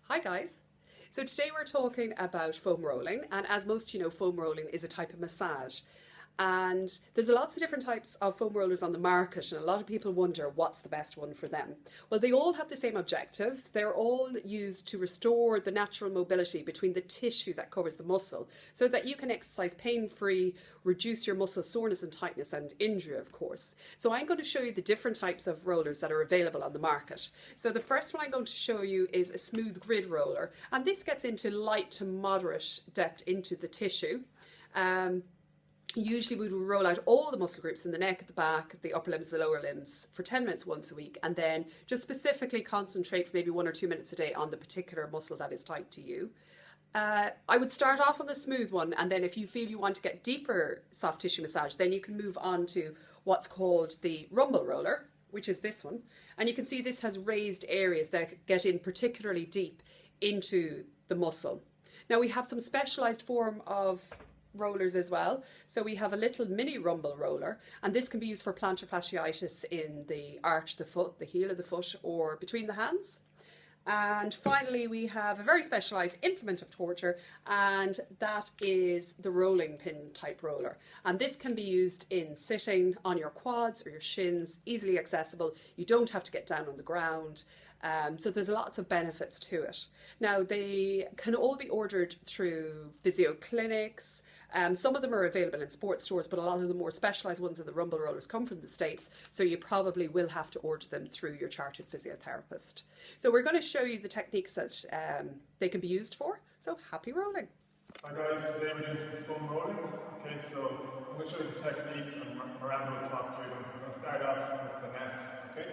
Hi guys. So today we're talking about foam rolling, and as most you know, foam rolling is a type of massage. And there's lots of different types of foam rollers on the market, and a lot of people wonder what's the best one for them. Well, they all have the same objective. They're all used to restore the natural mobility between the tissue that covers the muscle so that you can exercise pain-free, reduce your muscle soreness and tightness and injury, of course. So I'm going to show you the different types of rollers that are available on the market. So the first one I'm going to show you is a smooth grid roller, and this gets into light to moderate depth into the tissue. Usually we would roll out all the muscle groups in the neck, the back, the upper limbs, the lower limbs for 10 minutes once a week, and then just specifically concentrate for maybe 1 or 2 minutes a day on the particular muscle that is tight to you. I would start off on the smooth one, and then if you feel you want to get deeper soft tissue massage, then you can move on to what's called the rumble roller, which is this one. And you can see this has raised areas that get in particularly deep into the muscle. Now we have some specialized form of rollers as well. So we have a little mini rumble roller, and this can be used for plantar fasciitis in the arch of the foot, the heel of the foot, or between the hands. And finally, we have a very specialised implement of torture, and that is the rolling pin type roller. And this can be used in sitting on your quads or your shins, easily accessible. You don't have to get down on the ground. So there's lots of benefits to it. Now, they can all be ordered through physio clinics. Some of them are available in sports stores, but a lot of the more specialised ones in the rumble rollers come from the States, so you probably will have to order them through your chartered physiotherapist. So we're going to show you the techniques that they can be used for. So happy rolling. Hi guys, today we're doing some foam rolling. Okay, so I'm going to show you the techniques and Miranda will talk through them. We're going to start off with the neck, okay?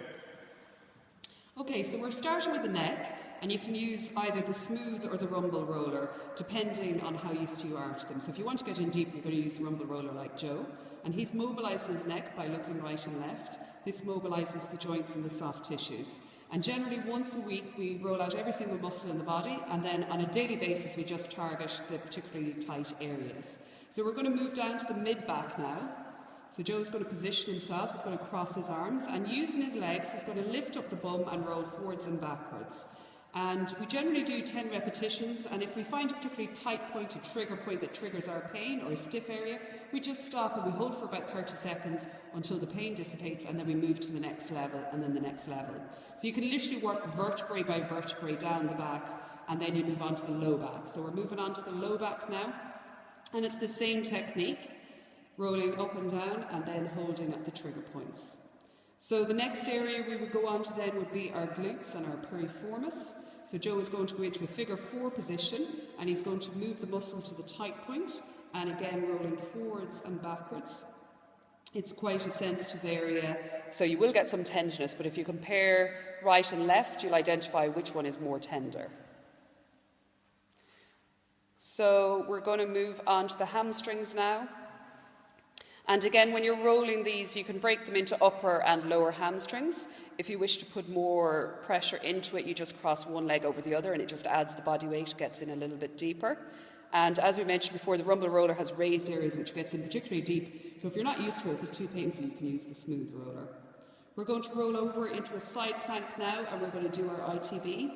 Okay, so we're starting with the neck, and you can use either the smooth or the rumble roller, depending on how used you are to them. So if you want to get in deep, you're going to use the rumble roller like Joe, and he's mobilising his neck by looking right and left. This mobilises the joints and the soft tissues. And generally once a week we roll out every single muscle in the body, and then on a daily basis we just target the particularly tight areas. So we're going to move down to the mid-back now. So Joe's going to position himself, he's going to cross his arms, and using his legs he's going to lift up the bum and roll forwards and backwards. And we generally do 10 repetitions, and if we find a particularly tight point, a trigger point that triggers our pain or a stiff area, we just stop and we hold for about 30 seconds until the pain dissipates, and then we move to the next level and then the next level. So you can literally work vertebrae by vertebrae down the back, and then you move on to the low back. So we're moving on to the low back now, and it's the same technique. Rolling up and down and then holding at the trigger points. So the next area we would go on to then would be our glutes and our piriformis. So Joe is going to go into a figure 4 position, and he's going to move the muscle to the tight point, and again rolling forwards and backwards. It's quite a sensitive area, so you will get some tenderness, but if you compare right and left, you'll identify which one is more tender. So we're going to move on to the hamstrings now. And again, when you're rolling these, you can break them into upper and lower hamstrings. If you wish to put more pressure into it, you just cross one leg over the other, and it just adds the body weight, gets in a little bit deeper. And as we mentioned before, the rumble roller has raised areas which gets in particularly deep. So if you're not used to it, if it's too painful, you can use the smooth roller. We're going to roll over into a side plank now, and we're going to do our ITB.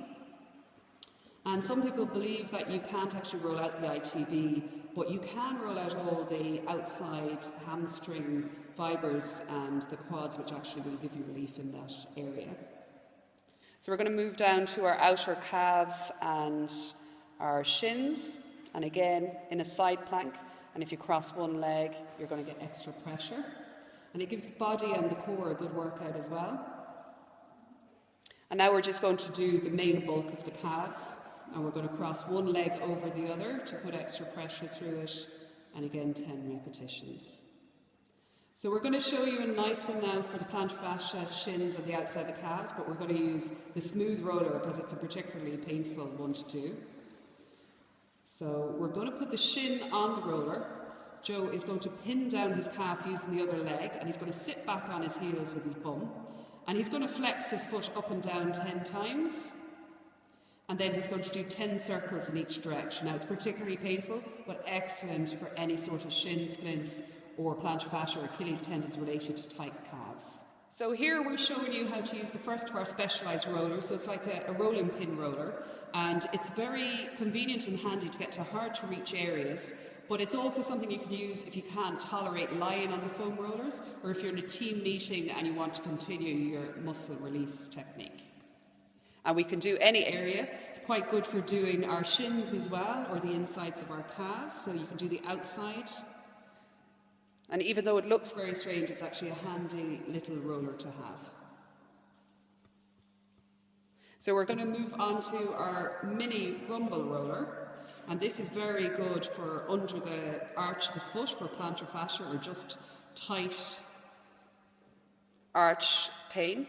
And some people believe that you can't actually roll out the ITB, but you can roll out all the outside hamstring fibres and the quads, which actually will give you relief in that area. So we're going to move down to our outer calves and our shins, and again in a side plank, and if you cross one leg you're going to get extra pressure, and it gives the body and the core a good workout as well. And now we're just going to do the main bulk of the calves. And we're going to cross one leg over the other to put extra pressure through it, and again 10 repetitions. So we're going to show you a nice one now for the plantar fascia, shins and the outside of the calves, but we're going to use the smooth roller because it's a particularly painful one to do. So we're going to put the shin on the roller. Joe is going to pin down his calf using the other leg, and he's going to sit back on his heels with his bum, and he's going to flex his foot up and down 10 times. And then he's going to do 10 circles in each direction. Now it's particularly painful, but excellent for any sort of shin splints or plantar fascia or Achilles tendons related to tight calves. So here we're showing you how to use the first of our specialised rollers. So it's like a rolling pin roller, and it's very convenient and handy to get to hard to reach areas, but it's also something you can use if you can't tolerate lying on the foam rollers, or if you're in a team meeting and you want to continue your muscle release technique. And we can do any area. It's quite good for doing our shins as well, or the insides of our calves, so you can do the outside. And even though it looks very strange, it's actually a handy little roller to have. So we're going to move on to our mini rumble roller. And this is very good for under the arch of the foot for plantar fascia or just tight arch pain.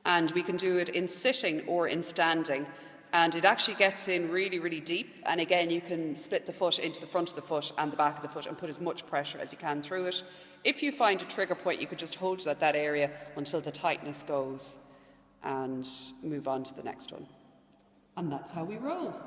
And we can do it in sitting or in standing. And it actually gets in really, really deep. And again, you can split the foot into the front of the foot and the back of the foot and put as much pressure as you can through it. If you find a trigger point, you could just hold it at that area until the tightness goes and move on to the next one. And that's how we roll.